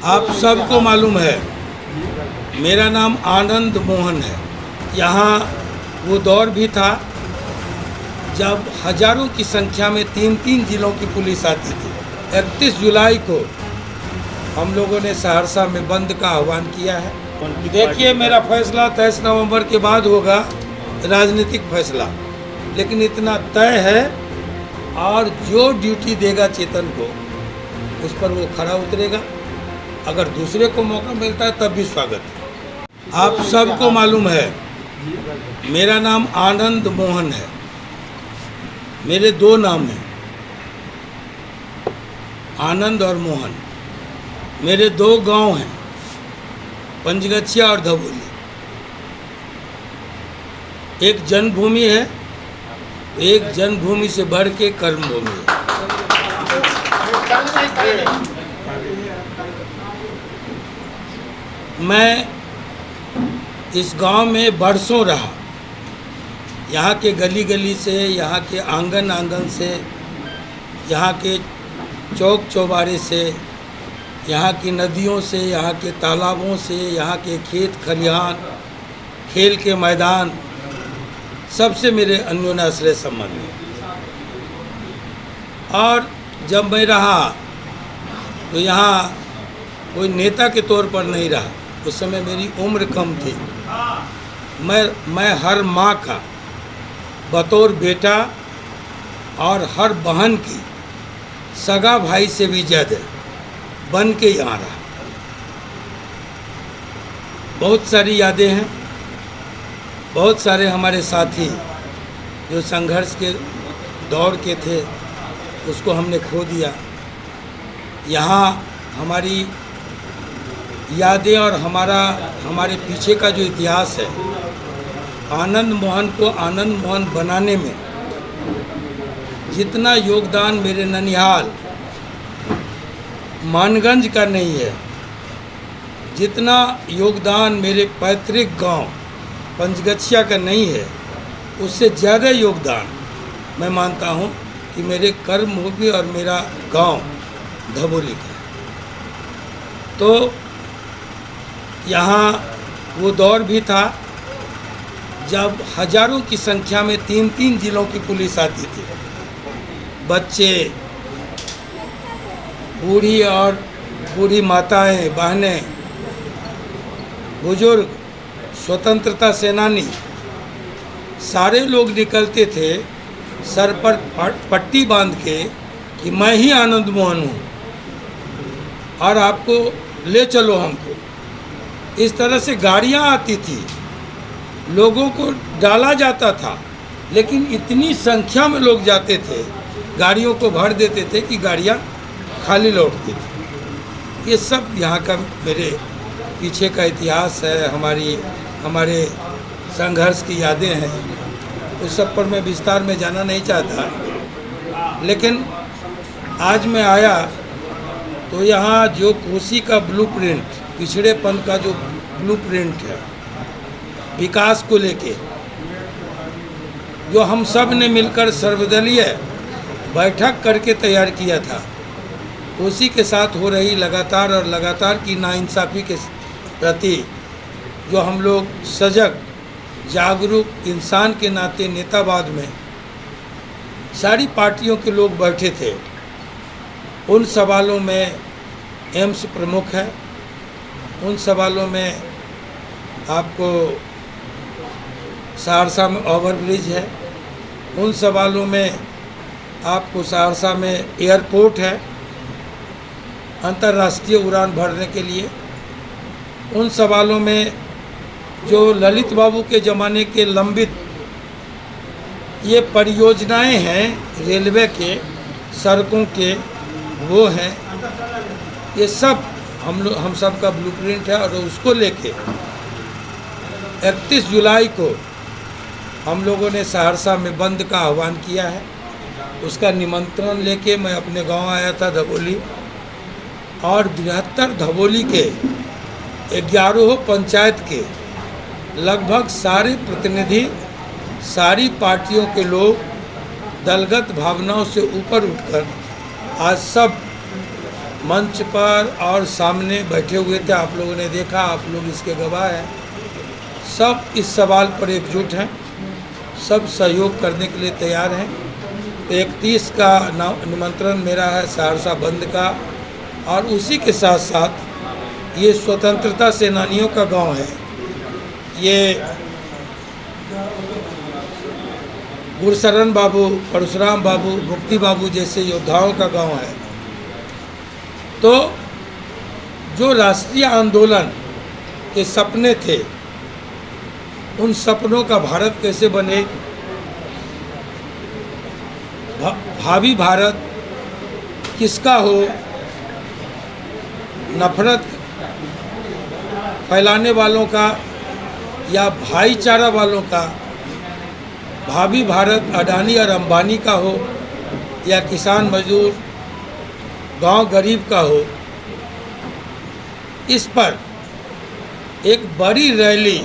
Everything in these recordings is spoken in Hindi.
आप सबको मालूम है मेरा नाम आनंद मोहन है। यहाँ वो दौर भी था जब हजारों की संख्या में 3-3 जिलों की पुलिस आती थी। 31 जुलाई को हम लोगों ने सहरसा में बंद का आह्वान किया है। देखिए, मेरा फैसला 23 नवंबर के बाद होगा, राजनीतिक फैसला, लेकिन इतना तय है और जो ड्यूटी देगा चेतन को उस पर वो खरा उतरेगा। अगर दूसरे को मौका मिलता है तब भी स्वागत है। आप सबको मालूम है मेरा नाम आनंद मोहन है। मेरे 2 नाम हैं, आनंद और मोहन। मेरे 2 गांव हैं, पंचगछिया और धबोली। एक जन्मभूमि है, एक जन्मभूमि से बढ़ के कर्मभूमि है। मैं इस गांव में बरसों रहा। यहाँ के गली गली से, यहाँ के आंगन आंगन से, यहाँ के चौक चौबारे से, यहाँ की नदियों से, यहाँ के तालाबों से, यहाँ के खेत खलिहान, खेल के मैदान, सबसे मेरे अन्योन्याश्रय संबंध है। और जब मैं रहा तो यहाँ कोई नेता के तौर पर नहीं रहा। उस समय मेरी उम्र कम थी। मैं हर माँ का बतौर बेटा और हर बहन की सगा भाई से भी ज़्यादा बन के यहाँ रहा। बहुत सारी यादें हैं। बहुत सारे हमारे साथी जो संघर्ष के दौर के थे उसको हमने खो दिया। यहाँ हमारी यादें और हमारे पीछे का जो इतिहास है, आनंद मोहन को आनंद मोहन बनाने में जितना योगदान मेरे ननिहाल मानगंज का नहीं है, जितना योगदान मेरे पैतृक गांव पंचगछिया का नहीं है, उससे ज़्यादा योगदान मैं मानता हूं कि मेरे कर्मभूमि और मेरा गांव धबोली का। तो यहाँ वो दौर भी था जब हजारों की संख्या में 3-3 जिलों की पुलिस आती थी। बच्चे, बूढ़ी और बूढ़ी माताएं, बहनें, बुजुर्ग, स्वतंत्रता सेनानी, सारे लोग निकलते थे सर पर पट्टी बांध के कि मैं ही आनंद मोहन हूँ और आपको ले चलो हमको। इस तरह से गाड़ियाँ आती थी, लोगों को डाला जाता था, लेकिन इतनी संख्या में लोग जाते थे, गाड़ियों को भर देते थे कि गाड़ियाँ खाली लौटती थी। ये सब यहाँ का मेरे पीछे का इतिहास है, हमारे संघर्ष की यादें हैं। उस सब पर मैं विस्तार में जाना नहीं चाहता, लेकिन आज मैं आया तो यहाँ जो कोसी का ब्लूप्रिंट, पिछड़ेपन का जो ब्लूप्रिंट है विकास को लेके, जो हम सब ने मिलकर सर्वदलीय बैठक करके तैयार किया था, कोसी के साथ हो रही लगातार की नाइंसाफ़ी के प्रति जो हम लोग सजग जागरूक इंसान के नाते नेतावाद में सारी पार्टियों के लोग बैठे थे। उन सवालों में एम्स प्रमुख है, उन सवालों में आपको सहरसा में ओवरब्रिज है, उन सवालों में आपको सहरसा में एयरपोर्ट है अंतर्राष्ट्रीय उड़ान भरने के लिए, उन सवालों में जो ललित बाबू के ज़माने के लंबित ये परियोजनाएं हैं रेलवे के, सड़कों के, वो हैं। ये सब हम सब का ब्लूप्रिंट है और उसको लेके 31 जुलाई को हम लोगों ने सहरसा में बंद का आह्वान किया है। उसका निमंत्रण लेके मैं अपने गांव आया था धबोली, और बृहत्तर धबोली के 11 पंचायत के लगभग सारे प्रतिनिधि, सारी पार्टियों के लोग दलगत भावनाओं से ऊपर उठकर आज सब मंच पर और सामने बैठे हुए थे, आप लोगों ने देखा, आप लोग इसके गवाह हैं। सब इस सवाल पर एकजुट हैं, सब सहयोग करने के लिए तैयार हैं। तो 31 का निमंत्रण मेरा है सहरसा बंद का, और उसी के साथ साथ ये स्वतंत्रता सेनानियों का गांव है। ये गुरशरण बाबू, परशुराम बाबू, मुक्ति बाबू जैसे योद्धाओं का गांव है। तो जो राष्ट्रीय आंदोलन के सपने थे, उन सपनों का भारत कैसे बने, भावी भारत किसका हो, नफरत फैलाने वालों का या भाईचारा वालों का, भावी भारत अडानी और अंबानी का हो या किसान मजदूर गांव गरीब का हो, इस पर एक बड़ी रैली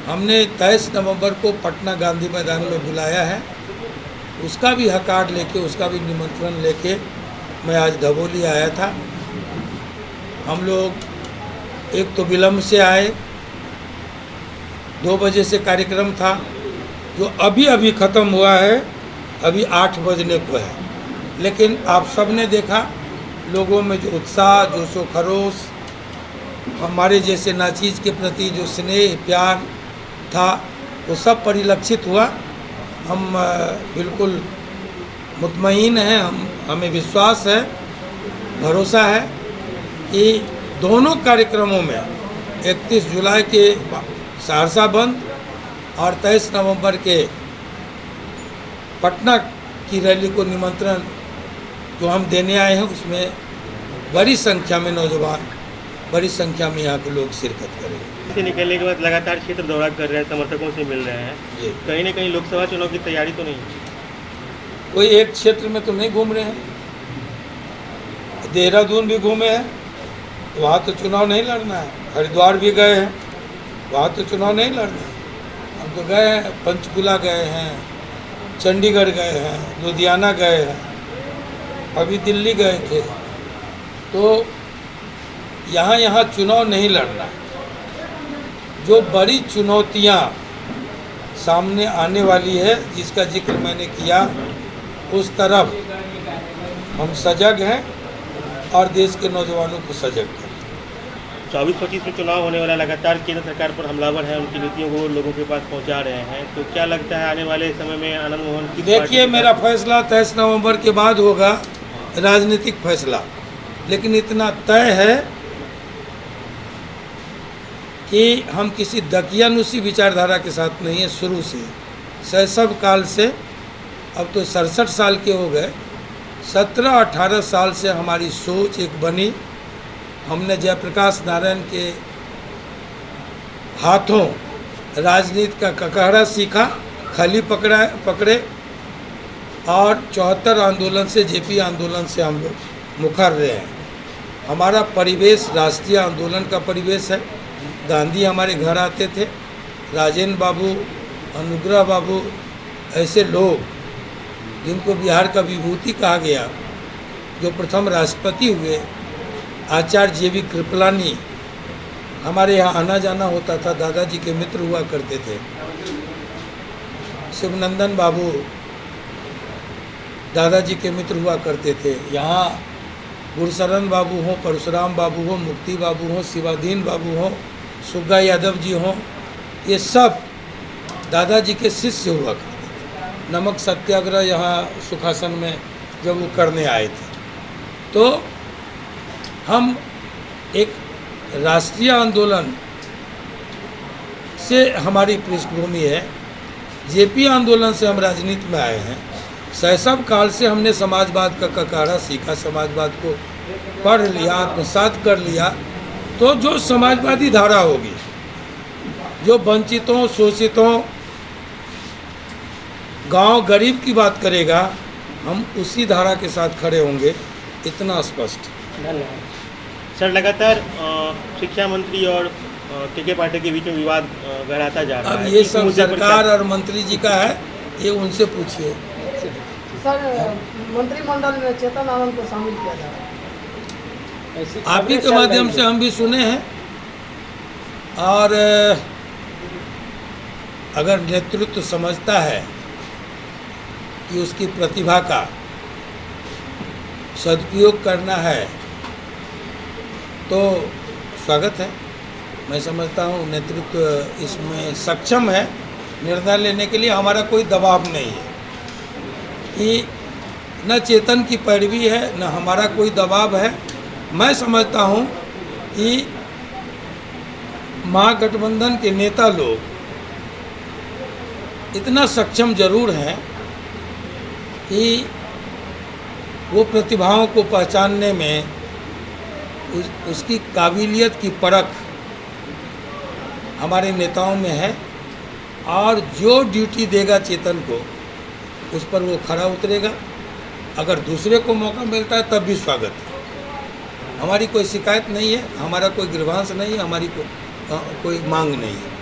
हमने 23 नवंबर को पटना गांधी मैदान में बुलाया है। उसका भी हकार लेके, उसका भी निमंत्रण लेके मैं आज धबोली आया था। हम लोग एक तो विलम्ब से आए, 2 बजे से कार्यक्रम था, जो अभी अभी ख़त्म हुआ है, अभी 8 बजने को है। लेकिन आप सब ने देखा लोगों में जो उत्साह, जोशो खरोश, हमारे जैसे नाचीज़ के प्रति जो स्नेह प्यार था, वो सब परिलक्षित हुआ। हम बिल्कुल मुतमईन हैं, हमें विश्वास है, भरोसा है कि दोनों कार्यक्रमों में 31 जुलाई के सहरसा बंद और 23 नवंबर के पटना की रैली को निमंत्रण जो हम देने आए हैं, उसमें बड़ी संख्या में नौजवान, बड़ी संख्या में यहाँ के लोग शिरकत करेंगे। से निकलने के बाद लगातार क्षेत्र दौरा कर रहे हैं, समर्थकों से मिल रहे हैं, कहीं ना कहीं लोकसभा चुनाव की तैयारी तो नहीं है? कोई एक क्षेत्र में तो नहीं घूम रहे हैं, देहरादून भी घूमे हैं, वहाँ तो चुनाव नहीं लड़ना है। हरिद्वार भी गए हैं, वहाँ तो चुनाव नहीं लड़ना है। हम तो गए हैं, पंचकुला गए हैं, चंडीगढ़ गए हैं, लुधियाना गए हैं, अभी दिल्ली गए थे। तो यहाँ चुनाव नहीं लड़ना है। जो बड़ी चुनौतियाँ सामने आने वाली है, जिसका जिक्र मैंने किया, उस तरफ हम सजग हैं और देश के नौजवानों को सजग करें। 24-25 में चुनाव होने वाला, लगातार केंद्र सरकार पर हमलावर है, उनकी नीतियों को लोगों के पास पहुंचा रहे हैं, तो क्या लगता है आने वाले समय में आनंद मोहन की? देखिए, मेरा फैसला 23 नवंबर के बाद होगा, राजनीतिक फैसला, लेकिन इतना तय है कि हम किसी दकियानुसी विचारधारा के साथ नहीं है। शुरू से, शैशव काल से, अब तो 67 साल के हो गए, 17-18 साल से हमारी सोच एक बनी। हमने जयप्रकाश नारायण के हाथों राजनीति का ककहरा सीखा, खली पकड़े, और 74 आंदोलन से, जेपी आंदोलन से हम लोग मुखर रहे हैं। हमारा परिवेश राष्ट्रीय आंदोलन का परिवेश है। गांधी हमारे घर आते थे, राजेंद्र बाबू, अनुग्रह बाबू, ऐसे लोग जिनको बिहार का विभूति कहा गया, जो प्रथम राष्ट्रपति हुए, आचार्य जेवी कृपलानी, हमारे यहाँ आना जाना होता था, दादाजी के मित्र हुआ करते थे। शिवनंदन बाबू दादाजी के मित्र हुआ करते थे। यहाँ गुरशरण बाबू हों, परशुराम बाबू हों, मुक्ति बाबू हों, शिवाधीन बाबू हों, सुग्गा यादव जी हों, ये सब दादाजी के शिष्य हुआ करते थे। नमक सत्याग्रह यहाँ सुखासन में जब वो करने आए थे, तो हम एक राष्ट्रीय आंदोलन से हमारी पृष्ठभूमि है। जेपी आंदोलन से हम राजनीति में आए हैं। शैशव काल से हमने समाजवाद का ककारा सीखा, समाजवाद को पढ़ लिया, आत्मसात कर लिया। तो जो समाजवादी धारा होगी, जो वंचितों, शोषितों, गांव गरीब की बात करेगा, हम उसी धारा के साथ खड़े होंगे, इतना स्पष्ट। धन्यवाद सर। लगातार शिक्षा मंत्री और के पाटिल के बीच में विवाद गहराता जा रहा है। अब ये सब सरकार और मंत्री जी का है, ये उनसे पूछिए। सर, मंत्रिमंडल में चेतन आनंद को शामिल किया जा रहा है। आप ही के माध्यम से हम भी सुने हैं। और अगर नेतृत्व समझता है कि उसकी प्रतिभा का सदुपयोग करना है तो स्वागत है। मैं समझता हूँ नेतृत्व इसमें सक्षम है निर्णय लेने के लिए। हमारा कोई दबाव नहीं है कि न चेतन की पैरवी है, न हमारा कोई दबाव है। मैं समझता हूँ कि महागठबंधन के नेता लोग इतना सक्षम जरूर हैं कि वो प्रतिभाओं को पहचानने में उसकी काबिलियत की परख हमारे नेताओं में है, और जो ड्यूटी देगा चेतन को उस पर वो खरा उतरेगा। अगर दूसरे को मौका मिलता है तब भी स्वागत है। हमारी कोई शिकायत नहीं है, हमारा कोई ग्रीवांस नहीं है, हमारी कोई मांग नहीं है।